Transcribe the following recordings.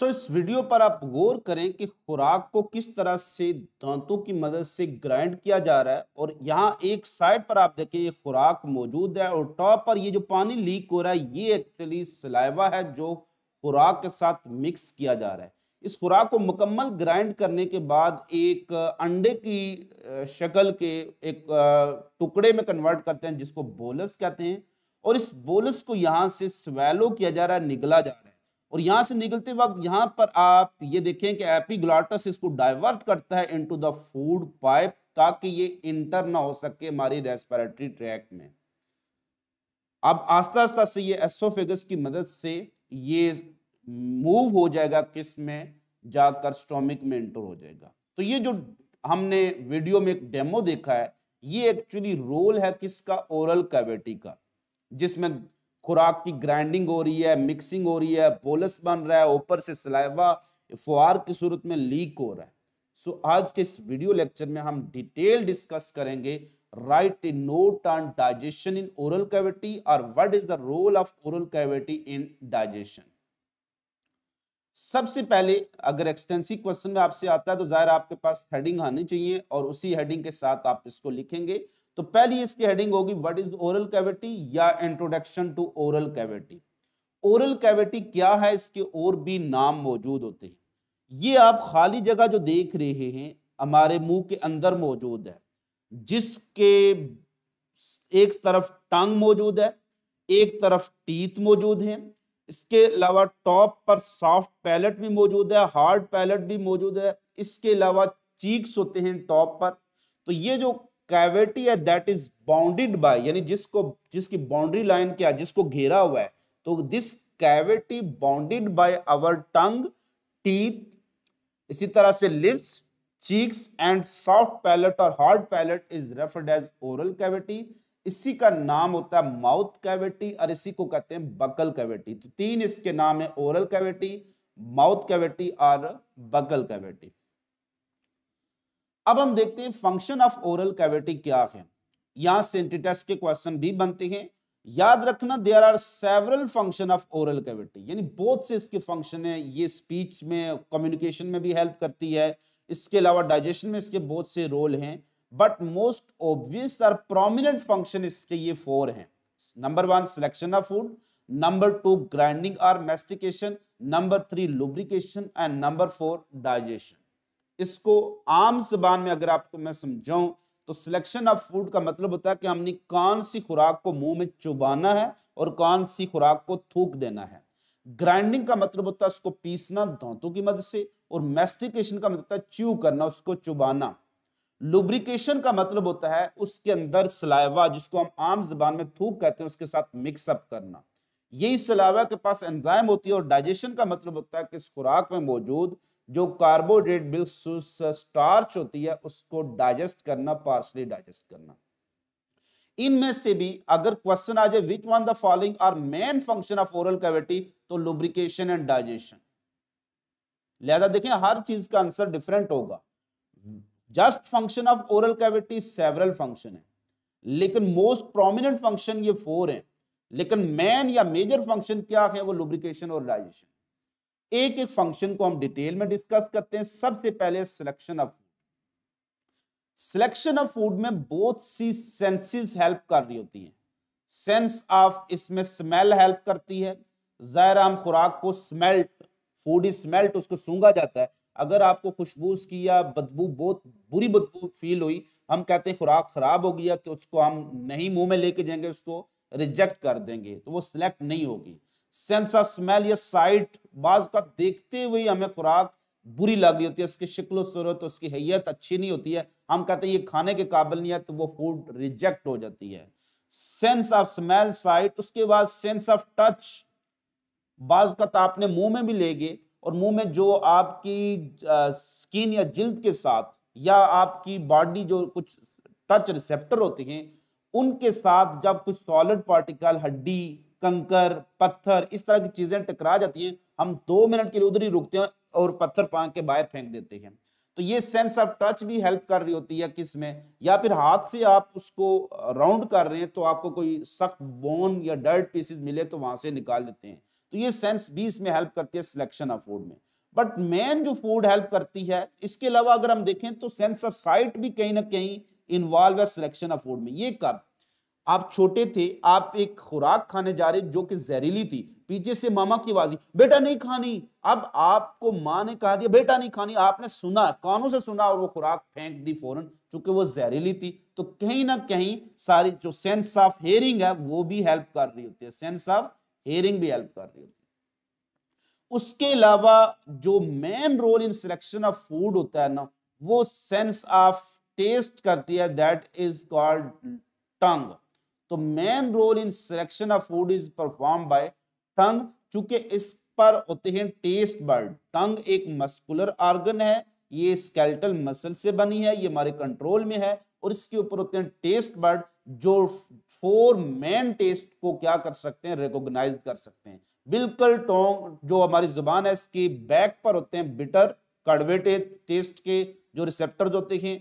इस वीडियो पर आप गौर करें कि खुराक को किस तरह से दांतों की मदद से ग्राइंड किया जा रहा है और यहाँ एक साइड पर आप देखें ये खुराक मौजूद है और टॉप पर ये जो पानी लीक हो रहा है ये एक्चुअली सलाइवा है जो खुराक के साथ मिक्स किया जा रहा है। इस खुराक को मुकम्मल ग्राइंड करने के बाद एक अंडे की शक्ल के एक टुकड़े में कन्वर्ट करते हैं जिसको बोलस कहते हैं और इस बोलस को यहाँ से स्वेलो किया जा रहा है, निगला जा रहा है और यहां से निकलते वक्त यहां पर आप ये देखें कि एपिग्लॉटस इसको डाइवर्ट करता है इनटू द फूड पाइप ताकि ये इंटर ना हो सके हमारी रेस्पिरेटरी ट्रैक्ट में। अब आस्ता आस्ता से ये एसोफेगस की मदद से ये मूव हो जाएगा किस में जाकर स्टोमिक में इंटर हो जाएगा। तो ये जो हमने वीडियो में एक डेमो देखा है ये एक्चुअली रोल है किसका, ओरल कैविटी का, जिसमें खुराक की ग्राइंडिंग हो रही है, मिक्सिंग हो रही है, बोलस बन रहा है, ऊपर से सलाइवा फुआर की सूरत में लीक हो रहा है। सो आज के इस वीडियो लेक्चर में हम डिटेल डिस्कस करेंगे write a note on digestion in oral cavity और what is the role of oral cavity in digestion. सबसे पहले अगर एक्सटेंसिव क्वेश्चन में आपसे आता है तो जाहिर आपके पास हेडिंग आनी चाहिए और उसी हेडिंग के साथ आप इसको लिखेंगे। तो पहली इसकी हेडिंग होगी व्हाट इज ओरल कैविटी या introduction to oral cavity. Oral cavity क्या है, इसके और भी नाम मौजूद होते हैं। ये आप खाली जगह जो देख रहे हैं हमारे मुंह के अंदर मौजूद है, जिसके एक तरफ टंग मौजूद है, एक तरफ टीथ मौजूद है, इसके अलावा टॉप पर सॉफ्ट पैलेट भी मौजूद है, हार्ड पैलेट भी मौजूद है, इसके अलावा चीक्स होते हैं टॉप पर। तो ये जो कैविटी है दैट इज बाउंडेड बाय, यानी जिसकी बाउंड्री लाइन क्या है, जिसको घेरा हुआ है, तो this cavity bounded by our tongue, teeth, इसी तरह से lips, cheeks and soft palate और hard palate is referred as oral cavity. इसी का नाम होता है माउथ कैविटी और इसी को कहते हैं बकल कैविटी। तो तीन इसके नाम है, ओरल कैविटी, माउथ कैविटी और बकल कैविटी। अब हम देखते हैं फंक्शन ऑफ ओरल कैविटी क्या है। यहां सेंट्री टेस्ट के क्वेश्चन भी बनते हैं। याद रखना there are several function of oral cavity, यानी बहुत से इसके फंक्शन है। ये स्पीच में, कम्युनिकेशन में भी हेल्प करती है, इसके अलावा डाइजेशन में इसके बहुत से रोल हैं, बट मोस्ट ऑब्वियस और प्रोमिनेंट फंक्शन इसके ये 4 हैं। Number 1 selection of food, number 2 grinding और mastication, number 3 lubrication and number 4 digestion. इसको आम जबान में अगर आपको मैं समझाऊं तो सिलेक्शन ऑफ फूड का मतलब होता है कि हमने कौन सी खुराक को मुंह में चुबाना है और कौन सी खुराक को थूक देना है। ग्राइंडिंग का मतलब होता है उसको पीसना दांतों की मदद से, और मैस्टिकेशन का मतलब होता है च्यू करना, उसको चुबाना। लुब्रिकेशन का मतलब होता है उसके अंदर सलाइवा, जिसको हम आम जबान में थूक कहते हैं, उसके साथ मिक्सअप करना। यही सलाइवा के पास एंजाइम होती है। और डाइजेशन का मतलब होता है कि इस खुराक में मौजूद जो कार्बोहाइड्रेट बिल्कुल स्टार्च होती है उसको डाइजेस्ट करना, पार्शली डाइजेस्ट करना। इनमें से भी अगर क्वेश्चन आ जाए which one the following are main function of oral cavity, तो लुब्रिकेशन एंड डाइजेशन। लिहाजा देखें हर चीज का आंसर डिफरेंट होगा। Just function of oral cavity several function है, लेकिन मोस्ट प्रोमिनेंट फंक्शन ये 4 हैं, लेकिन मेन या मेजर फंक्शन क्या है, वो लुब्रिकेशन और डाइजेशन। एक एक फंक्शन को हम डिटेल में डिस्कस करते हैं। सबसे पहले selection of food. Selection of food में बहुत सी सेंसेस हेल्प कर रही होती हैं। सेंस ऑफ, इसमें स्मेल हेल्प करती है। जाहिर हम खुराक को स्मेल्ट, फूड इज स्मेल्ट, उसको सूंघा जाता है। अगर आपको खुशबू की या बदबू, बहुत बुरी बदबू फील हुई, हम कहते हैं खुराक खराब हो गया, तो उसको हम नहीं मुंह में लेके जाएंगे, उसको रिजेक्ट कर देंगे, तो वो सिलेक्ट नहीं होगी। सेंस ऑफ स्मेल या साइट, बाज का देखते हुए हमें खुराक बुरी लग रही होती है, उसकी शक्ल सूरत, उसकी हैयत अच्छी नहीं होती है, हम कहते हैं ये खाने के काबिल नहीं है, तो वो फूड रिजेक्ट हो जाती है। Sense of smell, site. उसके बाद सेंस ऑफ टच, बाज का आपने मुंह में भी ले गए और मुंह में जो आपकी स्किन या जिल्द के साथ या आपकी बॉडी जो कुछ टच रिसेप्टर होते हैं उनके साथ जब कुछ सॉलिड पार्टिकल, हड्डी, कंकर, पत्थर, इस तरह की चीजें टकरा जाती हैं, हम 2 मिनट के लिए उधर ही रुकते हैं और पत्थर फांक के बाहर फेंक देते हैं। तो ये सेंस ऑफ टच भी हेल्प कर रही होती है किसमें, या फिर हाथ से आप उसको राउंड कर रहे हैं तो आपको कोई सख्त बोन या डर्ट पीसेस मिले तो वहां से निकाल देते हैं। तो ये सेंस भी इसमें हेल्प करती है सिलेक्शन ऑफ फूड में। बट मेन जो फूड हेल्प करती है, इसके अलावा अगर हम देखें तो सेंस ऑफ साइट भी कहीं ना कहीं इन्वॉल्व है सिलेक्शन ऑफ फूड में। ये कब आप छोटे थे, आप एक खुराक खाने जा रहे जो कि जहरीली थी, पीछे से मामा की आवाज, बेटा नहीं खानी। अब आपको माँ ने कहा दिया बेटा नहीं खानी, आपने सुना, कानों से सुना और वो खुराक फेंक दी फौरन, क्योंकि वो जहरीली थी। तो कहीं ना कहीं सारी जो सेंस ऑफ हियरिंग है वो भी हेल्प कर रही होती है, सेंस ऑफ हियरिंग भी हेल्प कर रही होती है। उसके अलावा जो main role in selection of food होता है ना, वो सेंस ऑफ टेस्ट करती है, दैट इज कॉल्ड टंग। तो main role in selection of food is perform by tongue. चूंकि इस पर होते हैं टेस्ट बर्ड। टंग एक मस्कुलर ऑर्गन है, ये स्केलेटल मसल से बनी है, ये हमारे कंट्रोल में है, और इसके ऊपर होते हैं टेस्ट बर्ड जो 4 मेन टेस्ट को क्या कर सकते हैं, रिकॉग्नाइज कर सकते हैं। बिल्कुल टोंग जो हमारी जुबान है इसके बैक पर होते हैं बिटर कड़वे टेस्ट के जो रिसेप्टर्स होते हैं।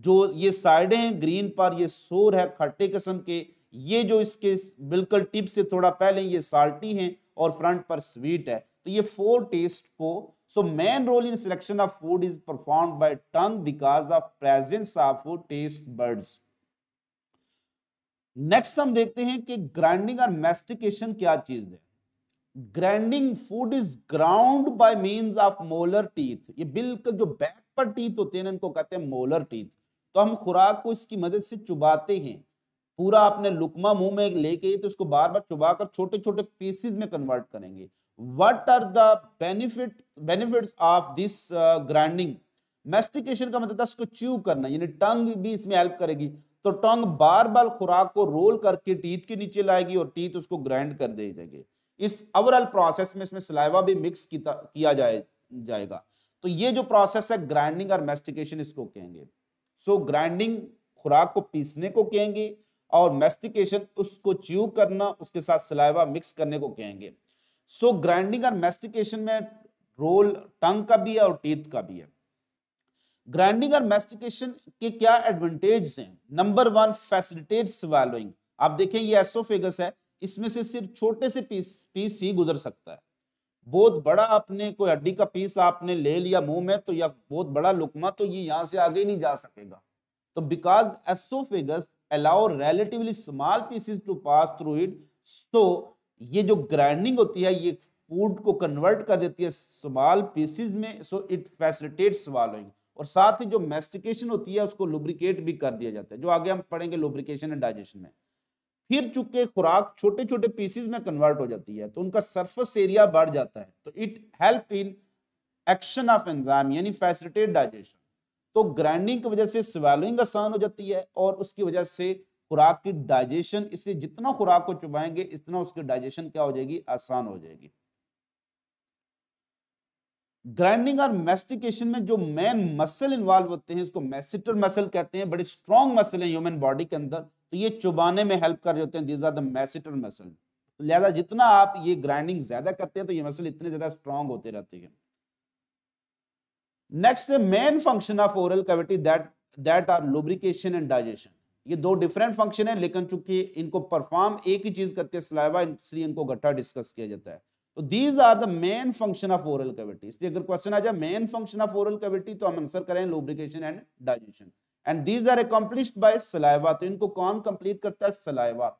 जो ये साइडें हैं ग्रीन पर, ये सोर है खट्टे किस्म के, ये जो इसके बिल्कुल टिप से थोड़ा पहले ये साल्टी हैं, और फ्रंट पर स्वीट है। तो ये 4 टेस्ट को, so main role in selection of food is performed by tongue because of presence of taste buds. Next हम देखते हैं कि ग्राइंडिंग और मैस्टिकेशन क्या चीज है। Grinding food is ground by means of molar teeth. ये बिल्कुल जो बैक पर टीथ होते हैं इनको कहते हैं मोलर टीथ। तो हम खुराक को इसकी मदद से चुबाते हैं। पूरा आपने लुकमा मुंह में लेके तो इसको बार बार चुबाकर छोटे छोटे पीसेस में कन्वर्ट करेंगे। What are the benefits of this grinding. Mastication का मतलब इसको च्यू करना, यानी टंग भी इसमें हेल्प करेगी। तो टंग बार बार खुराक को रोल करके टीथ के नीचे लाएगी और टीथ उसको ग्राइंड कर देगी। इस ओवरऑल प्रोसेस में इसमें सलाइवा भी मिक्स किया जाएगा। तो ये जो प्रोसेस है ग्राइंडिंग और मैस्टिकेशन इसको कहेंगे। सो ग्राइंडिंग खुराक को पीसने को कहेंगे, और मैस्टिकेशन उसको च्यू करना, उसके साथ सलाइवा मिक्स करने को कहेंगे। सो ग्राइंडिंग और मैस्टिकेशन में रोल टंग का भी है और टीथ का भी है। ग्राइंडिंग और मैस्टिकेशन के क्या एडवांटेज हैं। Number 1, facilitate swallowing. आप देखें ये एसोफेगस है, इसमें से सिर्फ छोटे से पीस ही गुजर सकता है। बहुत बड़ा आपने कोई हड्डी का पीस आपने ले लिया मुंह में तो, या बहुत बड़ा लुकमा, तो ये यहां से आगे नहीं जा सकेगा। तो because oesophagus allow relatively small pieces to pass through it, तो ये जो ग्राइंडिंग होती है ये फूड को कन्वर्ट कर देती है स्मॉल पीसेस में। So it facilitates swallowing. और साथ ही जो मैस्टिकेशन होती है उसको लुब्रिकेट भी कर दिया जाता है, जो आगे हम पढ़ेंगे लुब्रिकेशन एंड डाइजेशन में। फिर चूंकि खुराक छोटे छोटे पीसेस में कन्वर्ट हो जाती है तो उनका सरफेस एरिया बढ़ जाता है, तो it help in action of enzyme, यानी फैसिलिटेट डाइजेशन। तो ग्राइंडिंग की वजह से स्वैलोइंग आसान हो जाती है और उसकी वजह से खुराक की डाइजेशन, इसलिए जितना खुराक को चुबाएंगे इतना उसकी डाइजेशन क्या हो जाएगी, आसान हो जाएगी। ग्राइंडिंग और मैस्टिकेशन में जो मेन मसल इन्वॉल्व होते हैं इसको मैसेटर मसल कहते हैं। बड़े स्ट्रॉन्ग मसल है ह्यूमन बॉडी के अंदर, तो ये चुबाने में हेल्प कर रहे होते हैं। These are the masseter muscle. लिहाजा जितना आप ये ग्राइंडिंग ज्यादा करते हैं तो ये मसल इतने ज्यादा स्ट्रॉन्ग होते रहते हैं। Next main function of oral cavity that are lubrication and digestion. ये 2 डिफरेंट फंक्शन है, लेकिन चूंकि इनको परफॉर्म एक ही चीज करते हैं सलाइवा, इसलिए इनको इकट्ठा डिस्कस किया जाता है। तो these are the main function of oral cavity. इसलिए अगर क्वेश्चन आ जाए main function of oral cavity तो हम आंसर करें lubrication and digestion. And these are accomplished by saliva. तो इनको कौन कंप्लीट करता है, सलाइवा।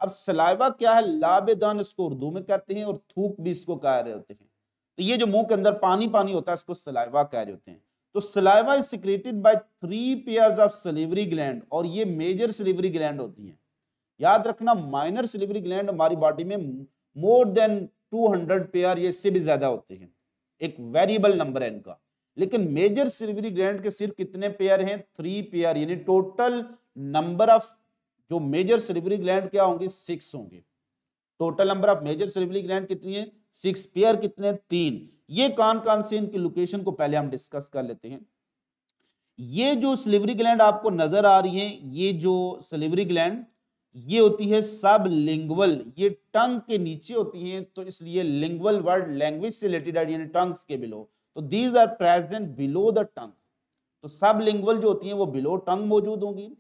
अब सलाइवा क्या है, लाबेदान इसको उर्दू में कहते हैं, और थूक भी इसको कह रहे होते हैं। तो ये जो मुंह के अंदर पानी पानी होता है इसको सलाइवा कह रहे होते हैं। तो saliva is secreted by 3 pairs of salivary gland, और ये मेजर सलिवरी ग्लैंड होती हैं। याद रखना माइनर सलिवरी ग्लैंड हमारी बॉडी में मोर देन 200 पेयर, ये इससे भी ज्यादा होते हैं, एक वेरिएबल नंबर है इनका। लेकिन मेजर सलिवरी ग्लैंड के सिर्फ कितने पेयर हैं, 3 पेयर, यानी टोटल नंबर ऑफ जो मेजर सलिवरी ग्लैंड क्या होंगे, 6 होंगे। Total number of major salivary gland कितनी है, 6। पेयर कितने, 3। ये कौन कौन से, इनकी लोकेशन को पहले हम डिस्कस कर लेते हैं। ये जो सलिवरी ग्लैंड आपको नजर आ रही है, ये जो सलिवरी ग्लैंड ये होती है सब लिंगुअल, ये टंग के नीचे होती हैं, तो इसलिए लिंगुअल वर्ड लैंग्वेज से रिलेटेड है, यानी टंग्स के बिलो। तो these are present below the tongue. तो सब लिंगुअल जो होती हैं वो बिलो टंग मौजूद होंगी।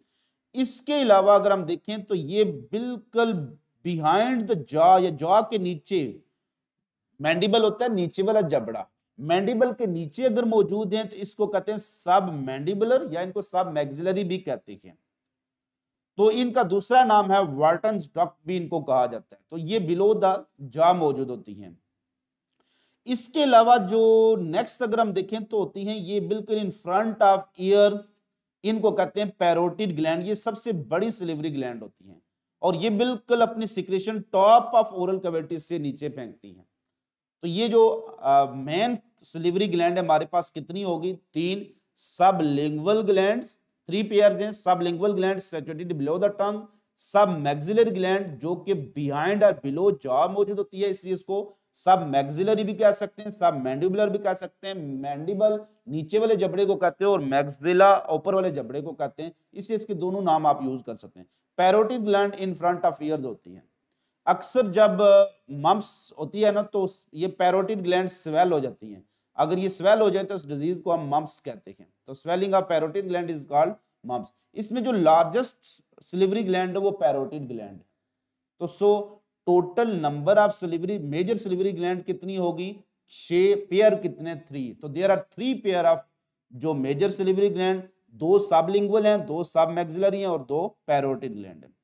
इसके अलावा अगर हम देखें तो ये बिल्कुल बिहाइंड द जॉ, या जॉ के नीचे मैंडिबल होता है, नीचे वाला जबड़ा। मैंडिबल के नीचे अगर मौजूद हैं तो इसको कहते हैं सब मैंडिबुलर या इनको सब मैक्सिलरी भी कहते हैं। तो इनका दूसरा नाम है वाल्टन्स डक्ट भी इनको कहा जाता है। तो ये बिलो द जॉ मौजूद होती हैं। इसके अलावा जो नेक्स्ट अगर हम देखें तो होती हैं ये बिल्कुल इन फ्रंट ऑफ ईयर्स, इनको कहते हैं पैरोटिड ग्लैंड। ये सबसे बड़ी सिलिवरी ग्लैंड होती हैं और ये बिल्कुल अपनी secretion top of oral cavity से नीचे फेंकती हैं। तो ये जो मेन सिलिवरी ग्लैंड है हमारे पास कितनी होगी? 3 सबलिंगुअल ग्लैंड्स, 3 पेयर्स हैं। Sublingual gland situated below the टंग, सब मैक्सिलरी ग्लैंड जो कि बिहाइंड और बिलो जॉ मौजूद होती है, इसलिए इसको सब मैक्सिलरी भी कह सकते हैं, सब मैंडिबुलर भी कह सकते हैं। मैंडिबल नीचे वाले जबड़े को कहते हैं और मैक्सिला ऊपर वाले जबड़े को कहते हैं, इसलिए इसके दोनों नाम आप यूज कर सकते हैं। Parotid gland in front of years होती है। अक्सर जब मम्स होती है ना तो ये पैरोटिड ग्लैंड स्वेल हो जाती हैं। अगर ये स्वेल हो जाए तो उस डिजीज को हम मम्स कहते हैं। तो swelling of parotid gland is called mumps. इसमें जो लार्जेस्ट सिलिवरी ग्लैंड है वो पैरोटिड ग्लैंड है। तो so total number of salivary major salivary gland कितनी होगी? 6 पेयर। कितने? 3। तो देयर आर 3 पेयर ऑफ जो मेजर सिलिवरी ग्लैंड, 2 सबलिंगुअल हैं, 2 सब मैक्सिलरी हैं और 2 पैरोटिड ग्लैंड हैं।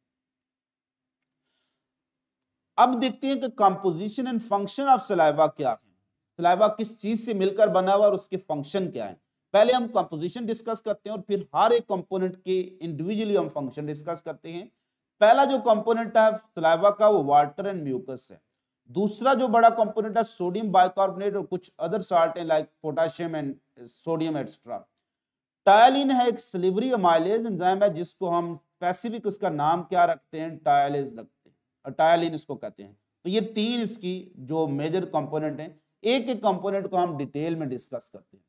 अब देखते हैं कि composition and function of saliva क्या है। सलाइवा किस चीज से मिलकर बना हुआ और उसके फंक्शन क्या है। पहले हम कंपोजिशन डिस्कस करते हैं और फिर हर एक कंपोनेंट के इंडिविजुअली हम फंक्शन डिस्कस करते हैं। पहला जो कंपोनेंट है सलाइवा का वो वाटर एंड म्यूकस है। दूसरा जो बड़ा कंपोनेंट है सोडियम बाइकार्बोनेट और कुछ अदर साल्ट है like potassium and sodium extra. Ptyalin है एक सिलिवरी अमाइलेज एंजाइम है जिसको हम स्पेसिफिक उसका नाम क्या रखते हैं? टायलेज रखते हैं और टायलिन इसको कहते हैं। तो ये 3 इसकी जो मेजर कंपोनेंट हैं। एक एक कंपोनेंट को हम डिटेल में डिस्कस करते हैं।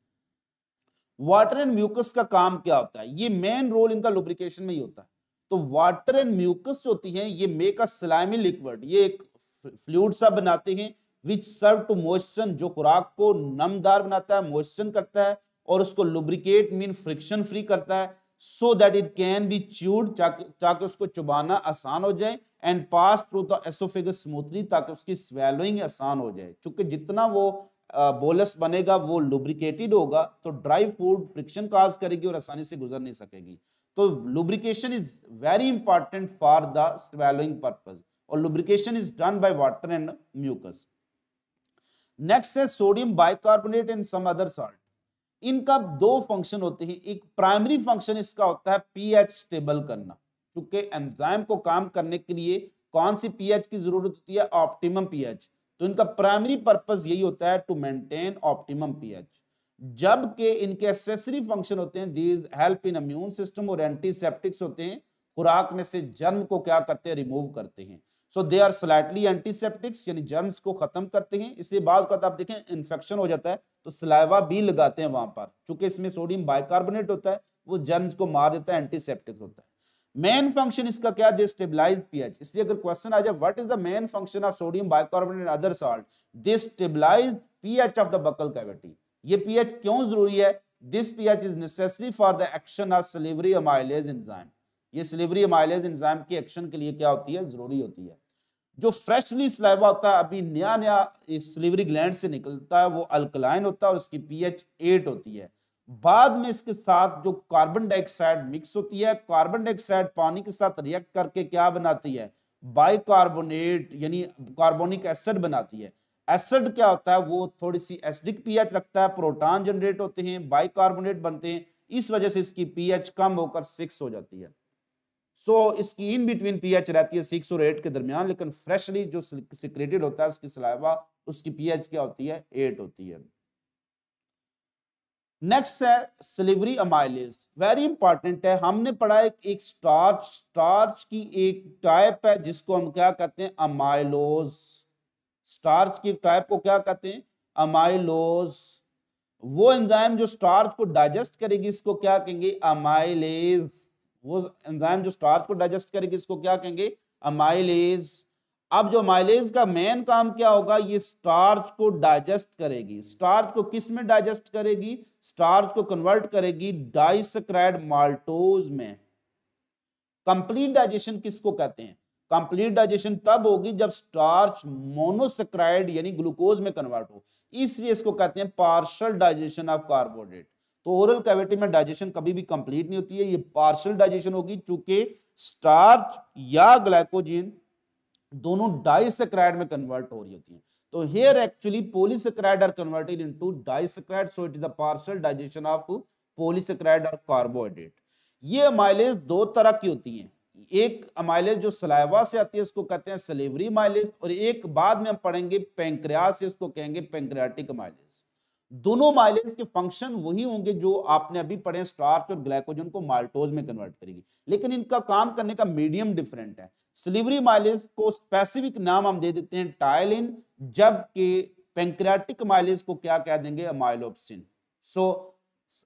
वाटर एंड म्यूकस का काम क्या होता है? ये मेन रोल इनका लुब्रिकेशन में ही होता है। तो वाटर एंड म्यूकस होती हैं ये मेक अ स्लाइमी लिक्विड, ये एक फ्लूइड सा बनाते हैं विच सर्व टू मॉइस्चर, जो खुराक को नमदार बनाता है, मॉइस्चर करता है और उसको लुब्रिकेट मीन फ्रिक्शन फ्री करता है, so that it can be chewed, ताकि उसको चबाना आसान हो जाए, and pass through the oesophagus smoothly, ताकि उसकी स्वेलोइंग आसान हो जाए। क्योंकि जितना वो बोलस बनेगा वो लुब्रिकेटेड होगा तो ड्राई फूड फ्रिक्शन काज करेगी और आसानी से गुजर नहीं सकेगी। तो lubrication is very important for the swallowing purpose और lubrication is done by water and mucus. Next है sodium bicarbonate and some other salt. इनका 2 फंक्शन होते हैं। एक प्राइमरी फंक्शन इसका होता है पीएच स्टेबल करना, क्योंकि एंजाइम को काम करने के लिए कौन सी पीएच की जरूरत होती है? Optimum pH. तो इनका प्राइमरी पर्पस यही होता है टू मेंटेन ऑप्टिमम पीएच। जबकि इनके एक्सेसरी फंक्शन होते हैं these help in immune system और एंटीसेप्टिक्स होते हैं, खुराक में से जर्म को क्या करते हैं? रिमूव करते हैं। सो दे आर स्लाइटली एंटीसेप्टिक्स, यानी जर्म्स को खत्म करते हैं। इसलिए बाद आप देखें इन्फेक्शन हो जाता है तो सलाइवा भी लगाते हैं वहां पर, क्योंकि इसमें सोडियम बाइकार्बोनेट होता है, वो जर्म्स को मार देता है, एंटीसेप्टिक होता है। मेन फंक्शन इसका क्या? They stabilize pH. इसलिए अगर क्वेश्चन आ जाए what is the main function of sodium bicarbonate and other salt, they stabilize pH of the buccal cavity. ये पीएच क्यों जरूरी है? This pH is necessary for the action of salivary amylase enzyme. ये salivary amylase enzyme की action के लिए क्या होती है? जरूरी होती है। जो फ्रेशली सलाइवा होता है, अभी नया नया सिलिवरी ग्लैंड से निकलता है, वो अल्कलाइन होता है और उसकी पीएच 8 होती है। बाद में इसके साथ जो कार्बन डाइऑक्साइड मिक्स होती है, कार्बन डाइऑक्साइड पानी के साथ रिएक्ट करके क्या बनाती है? बाइकार्बोनेट यानी कार्बोनिक एसिड बनाती है। एसिड क्या होता है? वो थोड़ी सी एसिडिक पीएच रखता है, प्रोटॉन जनरेट होते हैं, बाइकार्बोनेट बनते हैं, इस वजह से इसकी पीएच कम होकर 6 हो जाती है। सो इसकी इन बिटवीन पीएच रहती है 6 और 8 के दरमियान, लेकिन फ्रेशली जो सिक्रेटेड होता है उसकी सलाइवा, उसकी पीएच क्या होती है? 8 होती है। नेक्स्ट है सिलिवरी अमाइलेज, वेरी इंपॉर्टेंट है। हमने पढ़ा एक स्टार्च की एक टाइप है जिसको हम क्या कहते हैं? अमाइलोज। स्टार्च की टाइप को क्या कहते हैं? अमाइलोज। वो एंजाइम जो स्टार्च को डाइजेस्ट करेगी इसको क्या कहेंगे? अमाइलेज। वो एंजाइम जो स्टार्च को डाइजेस्ट करेगी इसको क्या कहेंगे? अमाइलेज। अब जो अमाइलेज का मेन काम क्या होगा? ये स्टार्च को डाइजेस्ट करेगी। स्टार्च को किस में डाइजेस्ट करेगी? स्टार्च को कन्वर्ट करेगी डाइसैकराइड माल्टोज में। कंप्लीट डाइजेशन किसको कहते हैं? कंप्लीट डाइजेशन तब होगी जब स्टार्च मोनोसैकराइड यानी ग्लूकोज में कन्वर्ट हो। इसलिए इसको कहते हैं पार्शियल डाइजेशन ऑफ कार्बोहाइड्रेट। तो ओरल कैविटी में डाइजेशन कभी भी कंप्लीट नहीं होती है, ये पार्शियल डाइजेशन होगी, चूंकि स्टार्च या ग्लाइकोजन दोनों डाइसैकेराइड में कन्वर्ट हो रही होती हैं। तो here actually polysaccharide are converted into disaccharide, so it is the partial digestion of polysaccharide और carbohydrate। ये अमाइलेज दो तरह की होती हैं, एक अमाइलेज जो सलाइवा से आती है उसको कहते हैं सलेवरी अमाइलेज, और एक बाद में हम पढ़ेंगे पैंक्रियास से, उसको कहेंगे पैंक्रियाटिक अमाइलेज। दोनों माइलेज के फंक्शन वही होंगे जो आपने अभी पढ़े, स्टार्च और ग्लाइकोजन को माल्टोज में कन्वर्ट करेगी, लेकिन इनका काम करने का मीडियम डिफरेंट है। सिलिवरी माइलेज को स्पेसिफिक नाम हम दे देते हैं टाइलिन, जबकि पैंक्रियाटिक माइलेज को क्या कह देंगे, अमाइलोप्सिन। सो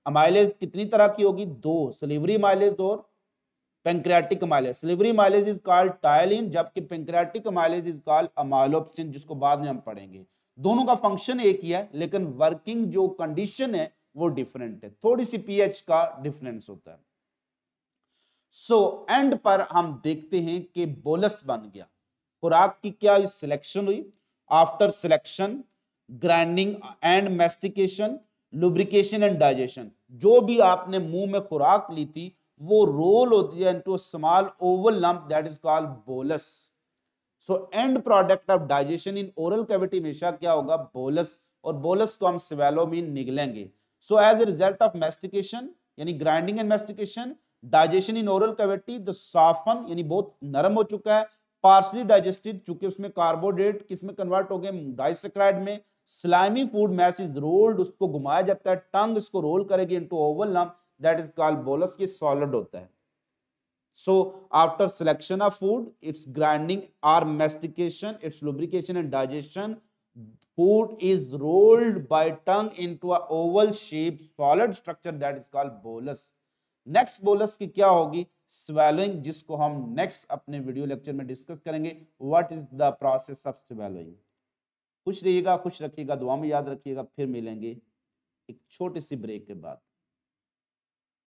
अमाइलेज कितनी तरह की होगी, दो, सिलिवरी माइलेज और pancreatic amylase. Salivary amylase is called ptyalin, जबकि pancreatic amylase is called amylopsin, जिसको बाद में हम पढ़ेंगे। दोनों का फंक्शन एक ही है, लेकिन वर्किंग जो कंडीशन है वो डिफरेंट है, थोड़ी सी पीएच का डिफरेंस होता है। सो एंड पर हम देखते हैं कि बोलस बन गया, खुराक की क्या सिलेक्शन हुई। After selection, grinding and mastication, lubrication and digestion, जो भी आपने मुंह में खुराक ली थी वो रोल होती है into small Oval lump, that is called bolus. So and product of digestion in oral cavity हमेशा क्या होगा, बोलस, और बोलस को हम स्वेलो में निगलेंगे। So as a result of mastication यानी grinding and mastication, digestion in oral cavity the soften यानी बहुत नरम हो चुका है, पार्शली डाइजेस्टेड चूंकि उसमें कार्बोहाइड्रेट किस में कन्वर्ट हो गए, डाइसैकेराइड में। Slimy food mass is rolled, उसको घुमाया जाता है, टंग इसको रोल करेगी into oval lump, that is called bolus, की सॉलिड होता है। So after selection of food, its grinding or mastication, its lubrication and digestion, food is rolled by tongue into a oval shaped solid structure that is called bolus. Next bolus की क्या होगी, swallowing, जिसको हम next अपने video lecture में discuss करेंगे। What is the process of swallowing? खुश रहिएगा, खुश रखिएगा, दुआ में याद रखिएगा, फिर मिलेंगे एक छोटी सी ब्रेक के बाद।